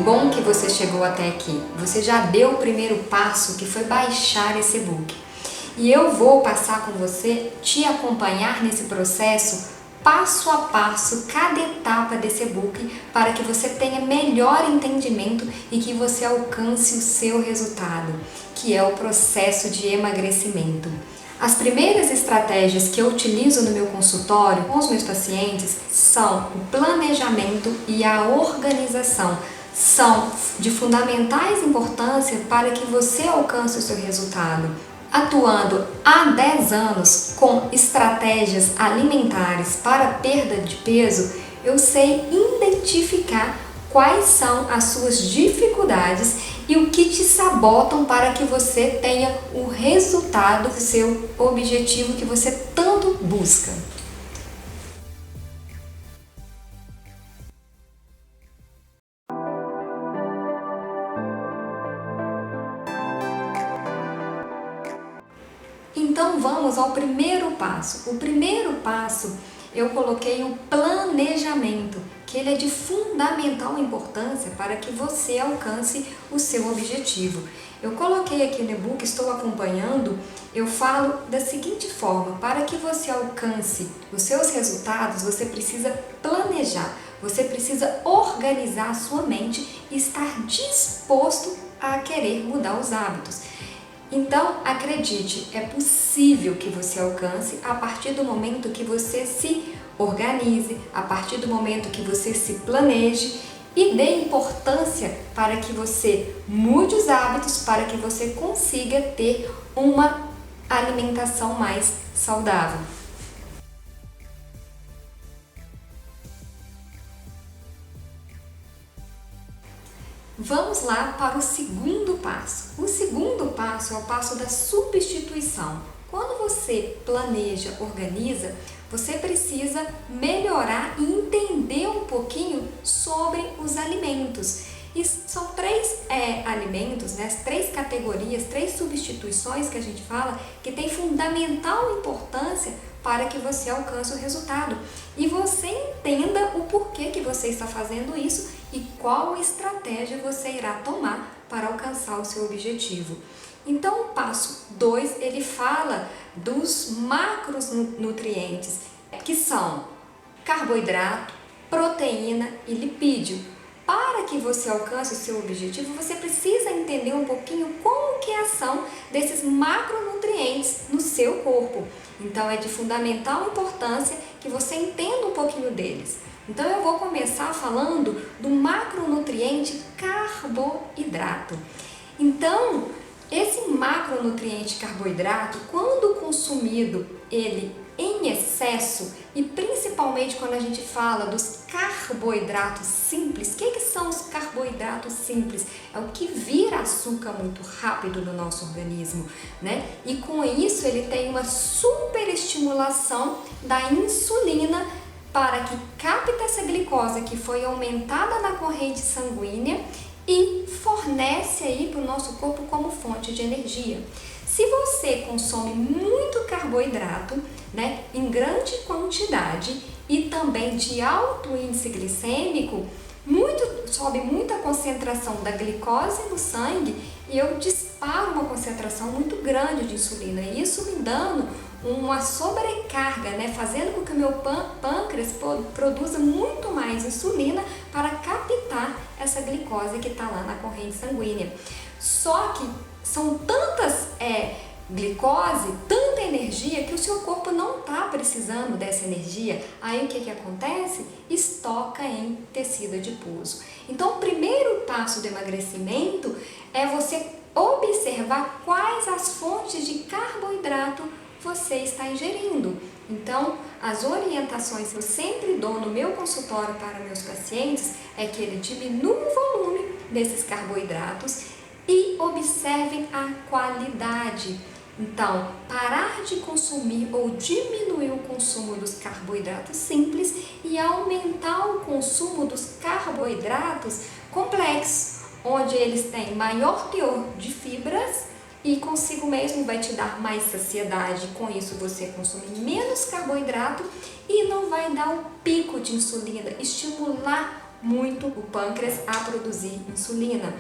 bom que você chegou até aqui. Você já deu o primeiro passo, que foi baixar esse e-book. E eu vou passar com você, te acompanhar nesse processo, passo a passo, cada etapa desse e-book, para que você tenha melhor entendimento e que você alcance o seu resultado, que é o processo de emagrecimento. As primeiras estratégias que eu utilizo no meu consultório com os meus pacientes são o planejamento e a organização. São de fundamentais importância para que você alcance o seu resultado. Atuando há 10 anos com estratégias alimentares para perda de peso, eu sei identificar quais são as suas dificuldades e o que te sabotam para que você tenha o resultado do seu objetivo que você tanto busca. Então vamos ao primeiro passo. O primeiro passo eu coloquei o planejamento, que ele é de fundamental importância para que você alcance o seu objetivo. Eu coloquei aqui no e-book, estou acompanhando, eu falo da seguinte forma: para que você alcance os seus resultados, você precisa planejar, você precisa organizar a sua mente e estar disposto a querer mudar os hábitos. Então, acredite, é possível que você alcance a partir do momento que você se organize, a partir do momento que você se planeje e dê importância para que você mude os hábitos, para que você consiga ter uma alimentação mais saudável. Vamos lá para o segundo passo. O segundo passo é o passo da substituição. Quando você planeja, organiza, você precisa melhorar e entender um pouquinho sobre os alimentos. E são três alimentos, né? 3 categorias, 3 substituições que a gente fala, que tem fundamental importância para que você alcance o resultado. E você entenda o porquê que você está fazendo isso e qual estratégia você irá tomar para alcançar o seu objetivo. Então, o passo 2, ele fala dos macronutrientes, que são carboidrato, proteína e lipídio. Para que você alcance o seu objetivo, você precisa entender um pouquinho como que é a ação desses macronutrientes no seu corpo. Então, é de fundamental importância que você entenda um pouquinho deles. Então, eu vou começar falando do macronutriente carboidrato. Então, esse macronutriente carboidrato, quando consumido ele em excesso, e principalmente quando a gente fala dos carboidratos simples, o que são os carboidratos simples? É o que vira açúcar muito rápido no nosso organismo, né? E com isso ele tem uma superestimulação da insulina para que capte essa glicose que foi aumentada na corrente sanguínea e fornece aí para o nosso corpo como fonte de energia. Se você consome muito carboidrato, né, em quantidade e também de alto índice glicêmico, sobe muita concentração da glicose no sangue e eu disparo uma concentração muito grande de insulina, e isso me dando uma sobrecarga, né, fazendo com que o meu pâncreas produza muito mais insulina para captar essa glicose que está lá na corrente sanguínea. Só que são tantas glicose, tanta energia que o seu corpo não está precisando dessa energia. Aí o que acontece? Estoca em tecido adiposo. Então, o primeiro passo do emagrecimento é você observar quais as fontes de carboidrato você está ingerindo. Então, as orientações que eu sempre dou no meu consultório para meus pacientes é que ele diminua o volume desses carboidratos e observem a qualidade. Então, parar de consumir ou diminuir o consumo dos carboidratos simples e aumentar o consumo dos carboidratos complexos, onde eles têm maior teor de fibras e consigo mesmo vai te dar mais saciedade. Com isso você consome menos carboidrato e não vai dar um pico de insulina, estimular muito o pâncreas a produzir insulina.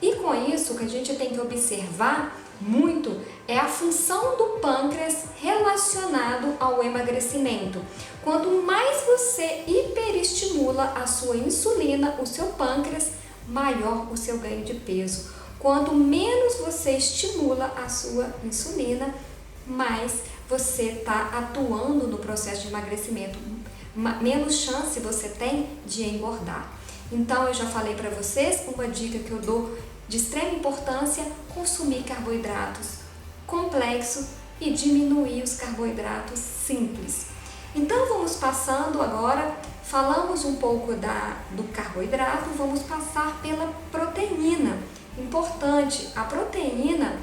E com isso, o que a gente tem que observar muito é a função do pâncreas relacionado ao emagrecimento. Quanto mais você hiperestimula a sua insulina, o seu pâncreas, maior o seu ganho de peso. Quanto menos você estimula a sua insulina, mais você está atuando no processo de emagrecimento, menos chance você tem de engordar. Então eu já falei para vocês, uma dica que eu dou de extrema importância: consumir carboidratos complexos e diminuir os carboidratos simples. Então vamos passando agora, falamos um pouco do carboidrato, vamos passar pela proteína. Importante, a proteína,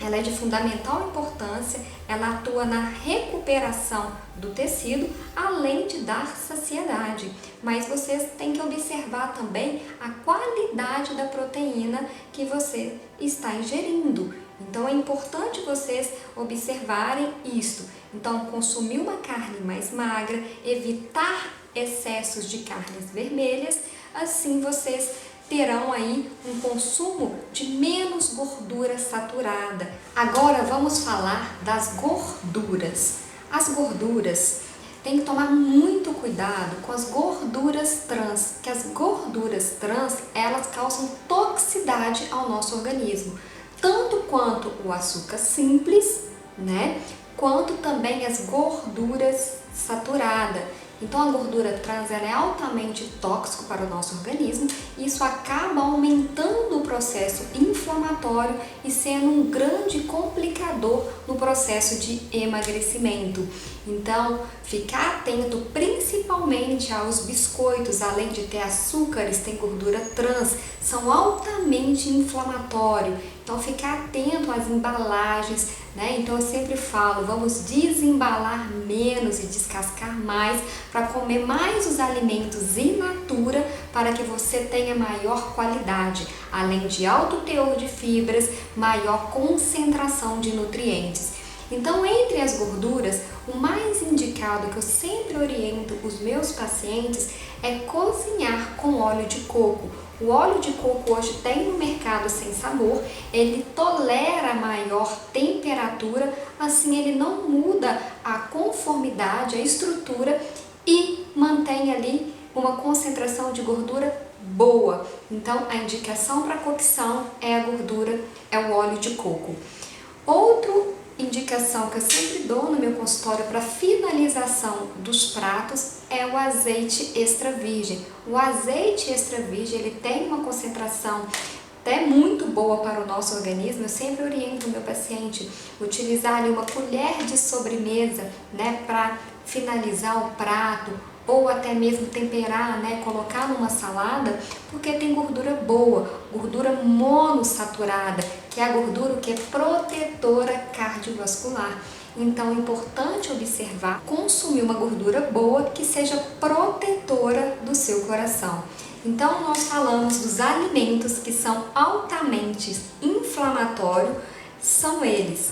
ela é de fundamental importância, ela atua na recuperação do tecido, além de dar saciedade. Mas vocês têm que observar também a qualidade da proteína que você está ingerindo. Então é importante vocês observarem isto. Então, consumir uma carne mais magra, evitar excessos de carnes vermelhas, assim vocês terão aí um consumo de menos gordura saturada. Agora vamos falar das gorduras. As gorduras, tem que tomar muito cuidado com as gorduras trans, que as gorduras trans, elas causam toxicidade ao nosso organismo, tanto quanto o açúcar simples, né, quanto também as gorduras saturadas. Então a gordura trans, ela é altamente tóxica para o nosso organismo e isso acaba aumentando o processo inflamatório e sendo um grande complicador no processo de emagrecimento. Então, ficar atento principalmente aos biscoitos, além de ter açúcares, tem gordura trans, são altamente inflamatórios. Então, ficar atento às embalagens, né? Então, eu sempre falo, vamos desembalar menos e descascar mais para comer mais os alimentos in natura para que você tenha maior qualidade, além de alto teor de fibras, maior concentração de nutrientes. Então, entre as gorduras, o mais indicado que eu sempre oriento os meus pacientes é cozinhar com óleo de coco. O óleo de coco hoje tem no mercado sem sabor, ele tolera maior temperatura, assim ele não muda a conformidade, a estrutura e mantém ali uma concentração de gordura boa. Então, a indicação para cocção é a gordura, é o óleo de coco. Outra indicação que eu sempre dou no meu consultório para finalização dos pratos é o azeite extra virgem. O azeite extra virgem, ele tem uma concentração até muito boa para o nosso organismo. Eu sempre oriento o meu paciente a utilizar ali uma colher de sobremesa, né, para finalizar o prato, ou até mesmo temperar, né, colocar numa salada, porque tem gordura boa, gordura monossaturada, que é a gordura que é protetora cardiovascular. Então é importante observar, consumir uma gordura boa que seja protetora do seu coração. Então nós falamos dos alimentos que são altamente inflamatórios, são eles: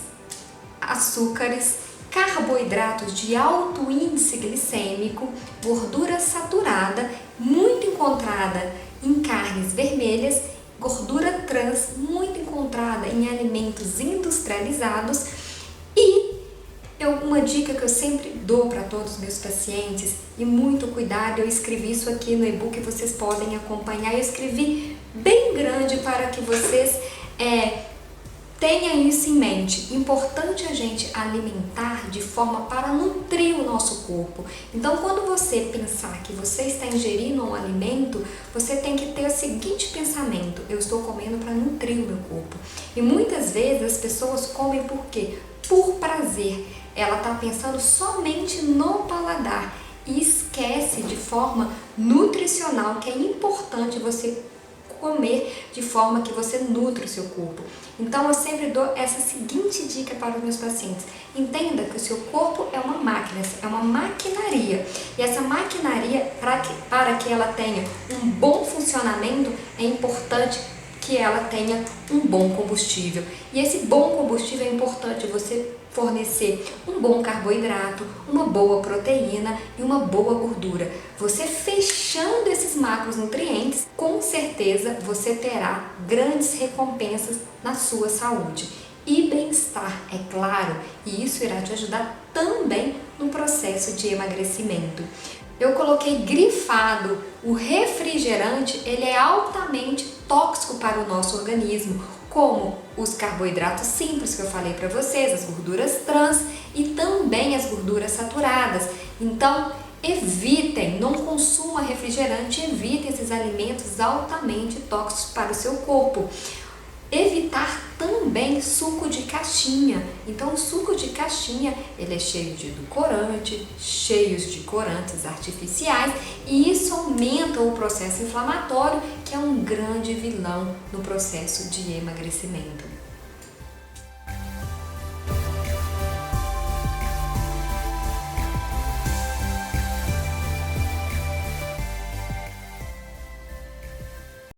açúcares, carboidratos de alto índice glicêmico, gordura saturada, muito encontrada em carnes vermelhas, gordura trans, muito encontrada em alimentos industrializados. E uma dica que eu sempre dou para todos os meus pacientes, e muito cuidado, eu escrevi isso aqui no e-book, vocês podem acompanhar, eu escrevi bem grande para que vocês tenha isso em mente. Importante a gente alimentar de forma para nutrir o nosso corpo. Então, quando você pensar que você está ingerindo um alimento, você tem que ter o seguinte pensamento: eu estou comendo para nutrir o meu corpo. E muitas vezes as pessoas comem por quê? Por prazer. Ela está pensando somente no paladar e esquece de forma nutricional que é importante você comer de forma que você nutre o seu corpo. Então eu sempre dou essa seguinte dica para os meus pacientes: entenda que o seu corpo é uma máquina, é uma maquinaria, e essa maquinaria, para que ela tenha um bom funcionamento, é importante que ela tenha um bom combustível. E esse bom combustível é importante você fornecer um bom carboidrato, uma boa proteína e uma boa gordura. Você fechando esses macronutrientes, com certeza você terá grandes recompensas na sua saúde e bem-estar, é claro, e isso irá te ajudar também no processo de emagrecimento. Eu coloquei grifado, o refrigerante, ele é altamente tóxico para o nosso organismo, como os carboidratos simples que eu falei para vocês, as gorduras trans e também as gorduras saturadas. Então, evitem, não consuma refrigerante, evitem esses alimentos altamente tóxicos para o seu corpo. Evitar também suco de caixinha. Então, o suco de caixinha, ele é cheio de edulcorante, cheios de corantes artificiais, e isso aumenta o processo inflamatório, que é um grande vilão no processo de emagrecimento.